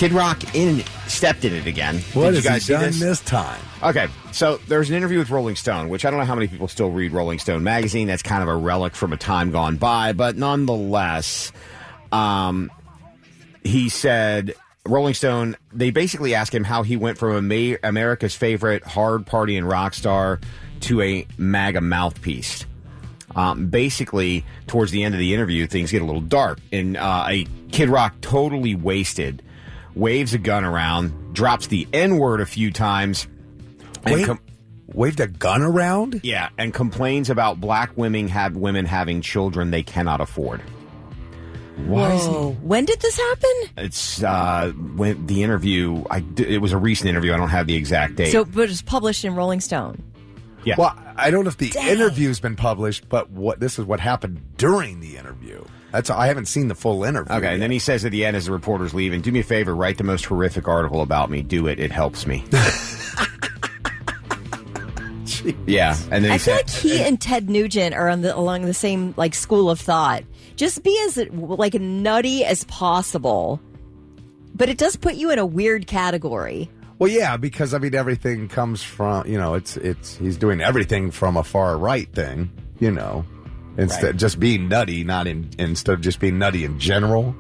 Kid Rock stepped in it again. What Did you guys has he see done this? this time? Okay, so there's an interview with Rolling Stone, which I don't know how many people still read Rolling Stone magazine. That's kind of a relic from a time gone by, but nonetheless, he said, Rolling Stone, they basically asked him how he went from America's favorite hard partying rock star to a MAGA mouthpiece. Basically, towards the end of the interview, things get a little dark, and a Kid Rock, totally wasted, waves a gun around, drops the N-word a few times. Waved a gun around? Yeah, and complains about black women having children they cannot afford. Whoa. When did this happen? It's when the interview, it was a recent interview. I don't have the exact date. So, but it was published in Rolling Stone. Yeah. Well, I don't know if the interview's been published, but this is what happened during the interview. I haven't seen the full interview. Okay, and then he says at the end as the reporter's leaving, do me a favor, write the most horrific article about me. Do it. It helps me. Yeah. And then I feel like he and Ted Nugent are along the same school of thought. Just be as nutty as possible, but it does put you in a weird category. Well, yeah, because everything comes from he's doing everything from a far right thing, instead of just being nutty, instead of just being nutty in general.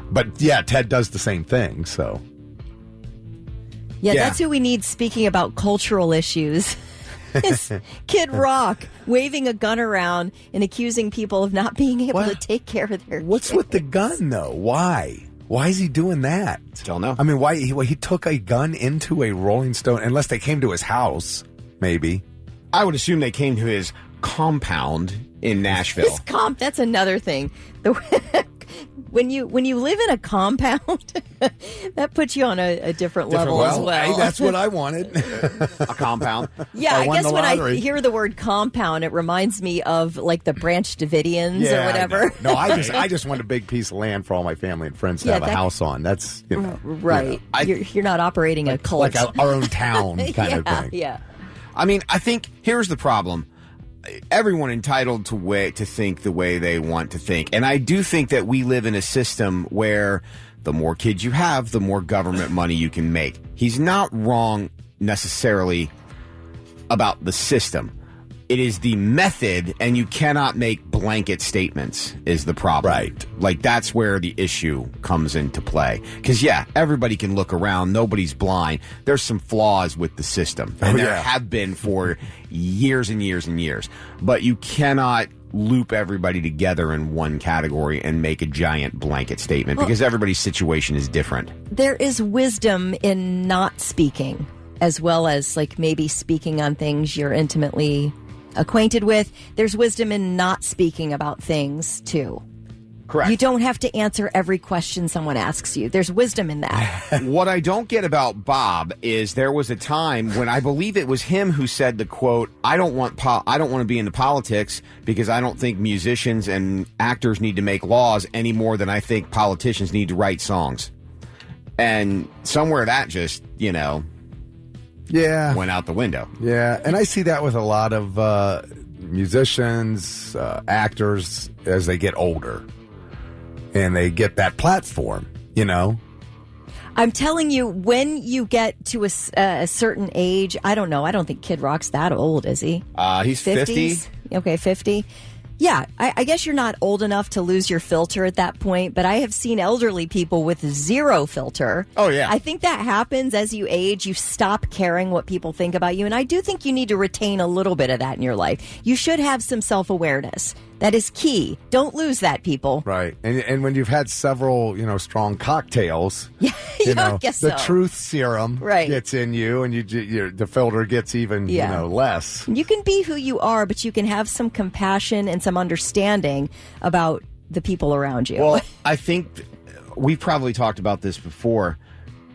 But yeah, Ted does the same thing. So yeah, that's who we need speaking about cultural issues. It's Kid Rock waving a gun around and accusing people of not being able to take care of their What's kids. with the gun, though? Why? Why is he doing that? Don't know. I mean, why he took a gun into a Rolling Stone, unless they came to his house, maybe. I would assume they came to his compound in Nashville. That's another thing. When you live in a compound, that puts you on a different level as well. Hey, that's what I wanted. A compound. Yeah, I guess when I hear the word compound, it reminds me of the Branch Davidians or whatever. No, I just want a big piece of land for all my family and friends to have a house on. That's right. You're not operating a cult, like our own town kind of thing. Yeah. I mean, I think here's the problem. Everyone entitled to think the way they want to think. And I do think that we live in a system where the more kids you have, the more government money you can make. He's not wrong necessarily about the system. It is the method, and you cannot make blanket statements is the problem. Right. That's where the issue comes into play. Because, everybody can look around. Nobody's blind. There's some flaws with the system. And there have been for years and years and years. But you cannot loop everybody together in one category and make a giant blanket statement because everybody's situation is different. There is wisdom in not speaking, as well as maybe speaking on things you're intimately acquainted with. There's wisdom in not speaking about things too. Correct. You don't have to answer every question someone asks you. There's wisdom in that. What I don't get about Bob is there was a time when I believe it was him who said the quote, I don't want to be into politics because I don't think musicians and actors need to make laws any more than I think politicians need to write songs. And somewhere that just, went out the window. Yeah, and I see that with a lot of musicians, actors, as they get older. And they get that platform, I'm telling you, when you get to a certain age, I don't know. I don't think Kid Rock's that old, is he? He's 50. Okay, 50. Yeah, I guess you're not old enough to lose your filter at that point, but I have seen elderly people with zero filter. Oh, yeah. I think that happens as you age. You stop caring what people think about you, and I do think you need to retain a little bit of that in your life. You should have some self-awareness. That is key. Don't lose that, people. Right. And when you've had several, strong cocktails, I guess the so. truth serum gets in you, and the filter gets even, less. You can be who you are, but you can have some compassion and some understanding about the people around you. Well, I think we've probably talked about this before.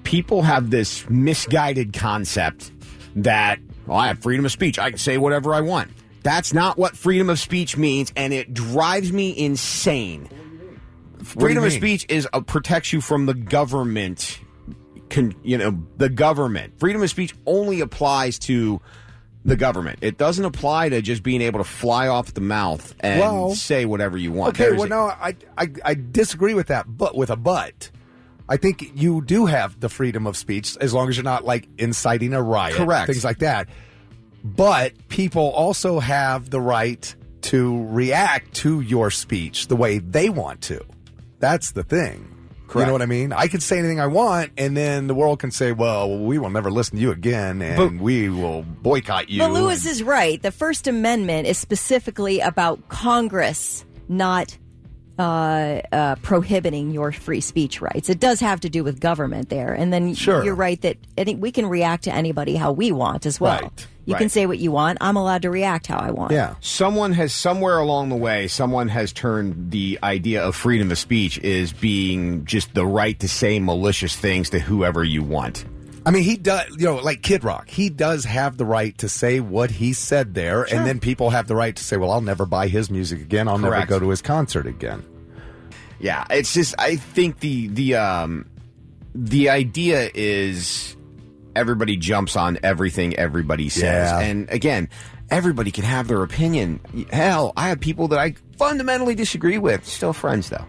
People have this misguided concept that, I have freedom of speech. I can say whatever I want. That's not what freedom of speech means, and it drives me insane. Freedom of speech protects you from the government. The government. Freedom of speech only applies to the government. It doesn't apply to just being able to fly off the mouth and say whatever you want. Okay, no, I disagree with that, but with a but. I think you do have the freedom of speech as long as you're not like inciting a riot. Correct. Things like that. But people also have the right to react to your speech the way they want to. That's the thing. Correct. You know what I mean? I can say anything I want, and then the world can say, well, we will never listen to you again, and we will boycott you. But Lewis is right. The First Amendment is specifically about Congress not prohibiting your free speech rights. It does have to do with government there. And then you're right that I think we can react to anybody how we want as well. Right. You can say what you want. I'm allowed to react how I want. Yeah. Someone has somewhere along the way, someone has turned the idea of freedom of speech is being just the right to say malicious things to whoever you want. I mean, he does, like Kid Rock, he does have the right to say what he said there, and then people have the right to say, well, I'll never buy his music again. I'll never go to his concert again. Yeah, it's just, I think the idea is everybody jumps on everything everybody says. Yeah. And again, everybody can have their opinion. Hell, I have people that I fundamentally disagree with. Still friends, though.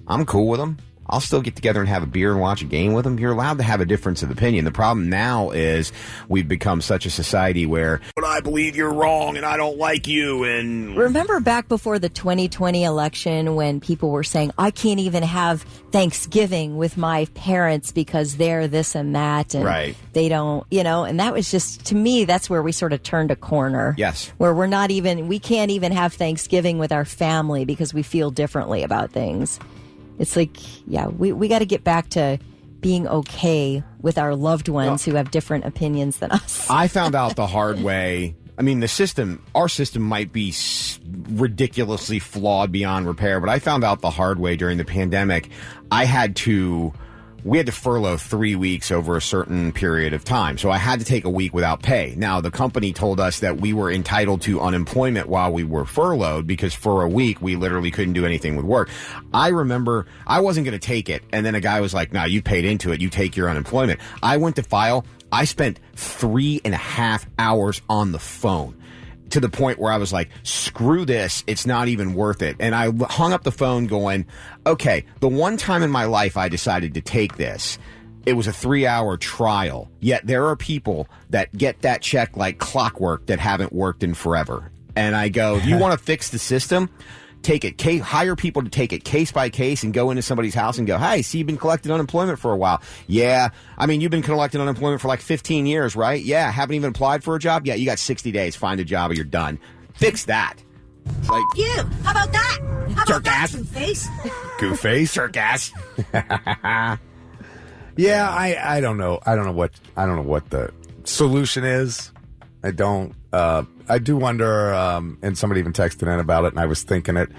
I'm cool with them. I'll still get together and have a beer and watch a game with them. You're allowed to have a difference of opinion. The problem now is we've become such a society where, but I believe you're wrong and I don't like you. And remember back before the 2020 election when people were saying, I can't even have Thanksgiving with my parents because they're this and that. And they don't, and that was just, to me, that's where we sort of turned a corner. Yes. Where we can't even have Thanksgiving with our family because we feel differently about things. It's like, we got to get back to being okay with our loved ones who have different opinions than us. I found out the hard way. I mean, our system might be ridiculously flawed beyond repair, but I found out the hard way during the pandemic. We had to furlough 3 weeks over a certain period of time. So I had to take a week without pay. Now, the company told us that we were entitled to unemployment while we were furloughed because for a week we literally couldn't do anything with work. I remember I wasn't going to take it. And then a guy was like, no, you paid into it. You take your unemployment. I went to file. I spent 3.5 hours on the phone, to the point where I was like, screw this, it's not even worth it. And I hung up the phone going, okay, the one time in my life I decided to take this, it was a 3-hour trial. Yet there are people that get that check like clockwork that haven't worked in forever. And I go, if you want to fix the system, take it, hire people to take it case by case and go into somebody's house and go, hey, see, you've been collecting unemployment for a while. Yeah. I mean, you've been collecting unemployment for like 15 years, right? Yeah. Haven't even applied for a job? Yeah. You got 60 days. Find a job or you're done. Fix that. Like, you. How about that? How about that, Two-Face? Gooface? Jerk-ass. Yeah, I don't know. I don't know what the solution is. I don't. I do wonder, and somebody even texted in about it, and I was thinking it,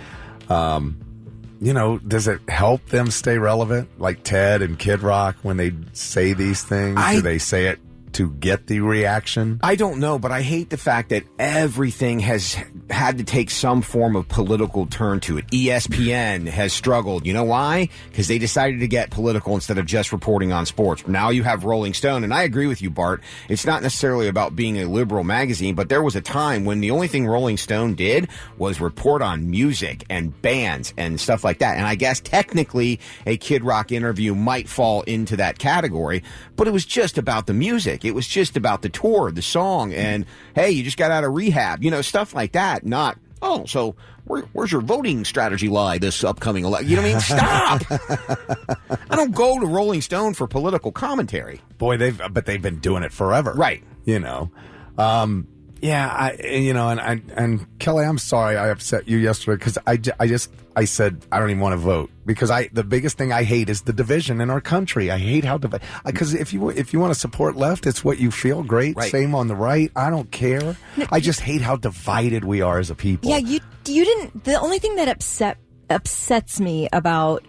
does it help them stay relevant? Like Ted and Kid Rock, when they say these things, do they say it to get the reaction? I don't know, but I hate the fact that everything has had to take some form of political turn to it. ESPN has struggled. You know why? Because they decided to get political instead of just reporting on sports. Now you have Rolling Stone, and I agree with you, Bart. It's not necessarily about being a liberal magazine, but there was a time when the only thing Rolling Stone did was report on music and bands and stuff like that. And I guess technically a Kid Rock interview might fall into that category, but it was just about the music. It was just about the tour, the song, and hey, you just got out of rehab, stuff like that. Not, so where's your voting strategy lie this upcoming election? You know what I mean? Stop! I don't go to Rolling Stone for political commentary. Boy, they've been doing it forever, right? Yeah, and Kelly, I'm sorry I upset you yesterday because I said I don't even want to vote because the biggest thing I hate is the division in our country. I hate how divided. Because if you want to support left, it's what you feel. Great, right. Same on the right. I don't care. I just hate how divided we are as a people. Yeah, you didn't. The only thing that upsets me about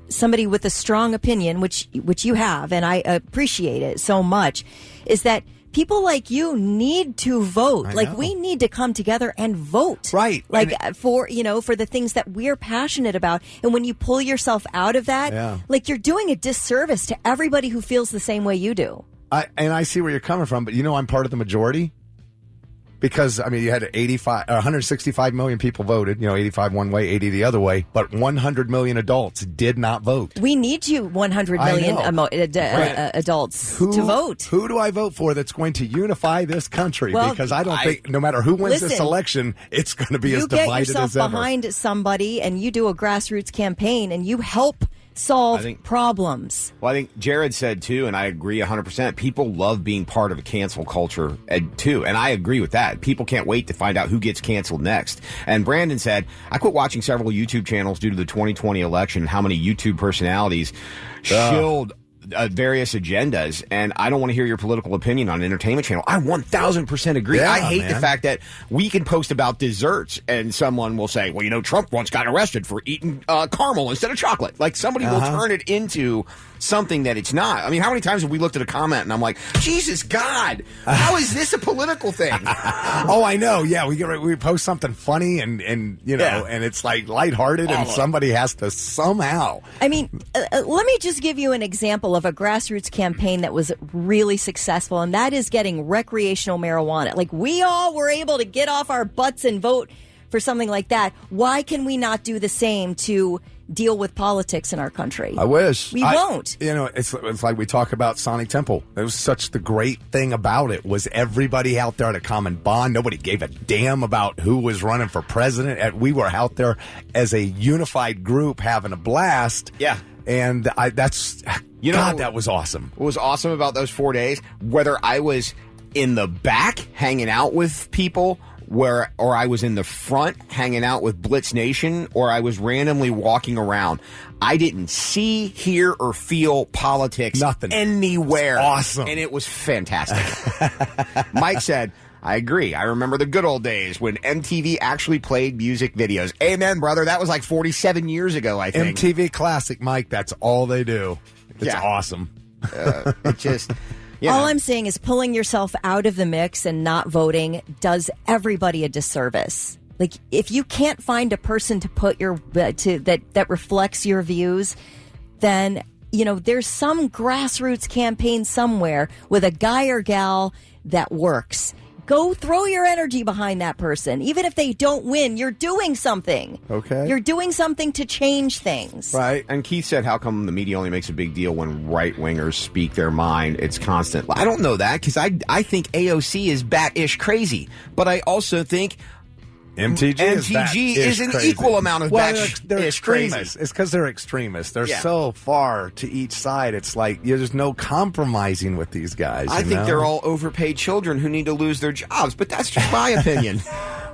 somebody with a strong opinion, which you have, and I appreciate it so much, is that people like you need to vote. Like, we need to come together and vote. Right. Like, for the things that we're passionate about. And when you pull yourself out of that, like, you're doing a disservice to everybody who feels the same way you do. I see where you're coming from, but I'm part of the majority. Because, I mean, you had 165 million people voted, 85 one way, 80 the other way, but 100 million adults did not vote. We need you 100 million adults to vote. Who do I vote for that's going to unify this country? Well, because I don't think, no matter who wins this election, it's going to be as divided as ever. You get yourself behind somebody and you do a grassroots campaign and you help solve problems. Well, I think Jared said, too, and I agree 100%, people love being part of a cancel culture, too. And I agree with that. People can't wait to find out who gets canceled next. And Brandon said, I quit watching several YouTube channels due to the 2020 election, how many YouTube personalities shilled various agendas, and I don't want to hear your political opinion on an entertainment channel. I 1,000% agree. Yeah, I hate the fact that we can post about desserts and someone will say, well, Trump once got arrested for eating caramel instead of chocolate. Like, somebody will turn it into something that it's not. I mean, how many times have we looked at a comment and I'm like, Jesus God, how is this a political thing? Oh, I know. Yeah, we post something funny and and it's like lighthearted and somebody has to somehow. I mean, let me just give you an example of a grassroots campaign that was really successful, and that is getting recreational marijuana. Like, we all were able to get off our butts and vote for something like that. Why can we not do the same to deal with politics in our country? I wish. We won't. It's like we talk about Sonic Temple. It was such the great thing about it was everybody out there had a common bond. Nobody gave a damn about who was running for president. We were out there as a unified group having a blast. Yeah. And that was awesome. What was awesome about those 4 days, whether I was in the back hanging out with people or I was in the front hanging out with Blitz Nation, or I was randomly walking around, I didn't see, hear, or feel politics anywhere. It's awesome. And it was fantastic. Mike said, I agree. I remember the good old days when MTV actually played music videos. Amen, brother. That was like 47 years ago, I think. MTV Classic, Mike. That's all they do. It's awesome. It just... All I'm saying is pulling yourself out of the mix and not voting does everybody a disservice. Like, if you can't find a person to put that reflects your views, then there's some grassroots campaign somewhere with a guy or gal that works. Go throw your energy behind that person. Even if they don't win, you're doing something. Okay. You're doing something to change things. Right. And Keith said, how come the media only makes a big deal when right-wingers speak their mind? It's constant. I don't know that, because I think AOC is bat-ish crazy. But I also think MTG is an equal amount of bat-ish crazy. It's because they're extremists. They're so far to each side. It's like there's no compromising with these guys. I think they're all overpaid children who need to lose their jobs, but that's just my opinion.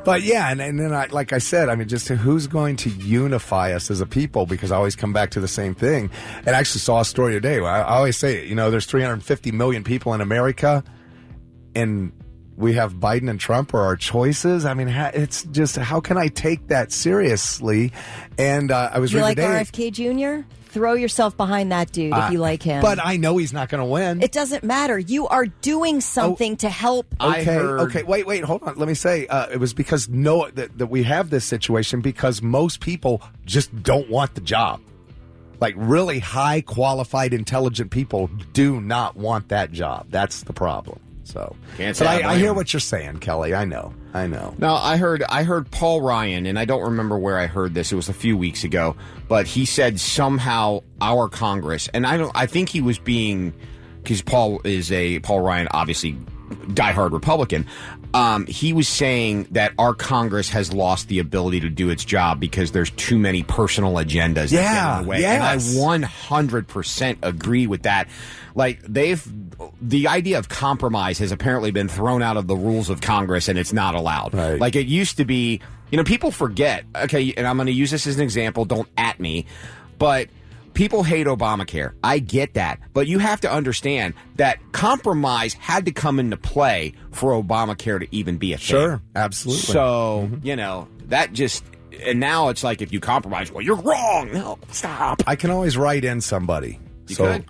But yeah, and then like I said, I mean, just who's going to unify us as a people? Because I always come back to the same thing. And I actually saw a story today. I always say, there's 350 million people in America, and we have Biden and Trump are our choices. I mean, it's just, how can I take that seriously? And I was reading today. You like RFK Jr.? Throw yourself behind that dude if you like him. But I know he's not going to win. It doesn't matter. You are doing something to help. Okay. Wait, hold on. Let me say, it was because that we have this situation because most people just don't want the job. Like, really high qualified, intelligent people do not want that job. That's the problem. So, but I hear what you're saying, Kelly. I know. No, I heard Paul Ryan, and I don't remember where I heard this. It was a few weeks ago, but he said somehow our Congress, and I think he was being, because Paul Ryan, obviously diehard Republican. He was saying that our Congress has lost the ability to do its job because there's too many personal agendas that get in the way. Yes. And I 100% agree with that. Like, the idea of compromise has apparently been thrown out of the rules of Congress, and it's not allowed. Right. Like, it used to be, people forget, okay, and I'm going to use this as an example, don't at me, but people hate Obamacare. I get that. But you have to understand that compromise had to come into play for Obamacare to even be a thing. Sure, absolutely. So, that just... And now it's like, if you compromise, well, you're wrong. No, stop. I can always write in somebody.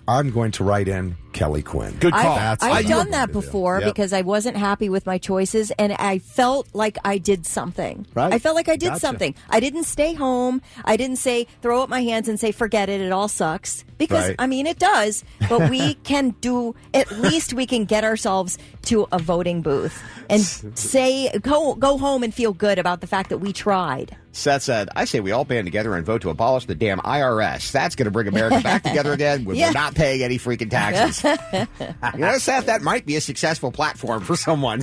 I'm going to write in Kelly Quinn. Good call. I've done that before because I wasn't happy with my choices, and I felt like I did something. Right. I felt like I did something. I didn't stay home. I didn't say, throw up my hands and say, forget it, it all sucks. Because, Right. I mean, it does, but we can do, at least we can get ourselves to a voting booth and go home and feel good about the fact that we tried. Seth said, I say we all band together and vote to abolish the damn IRS. That's going to bring America back together again when we're not paying any freaking taxes. Seth, that might be a successful platform for someone.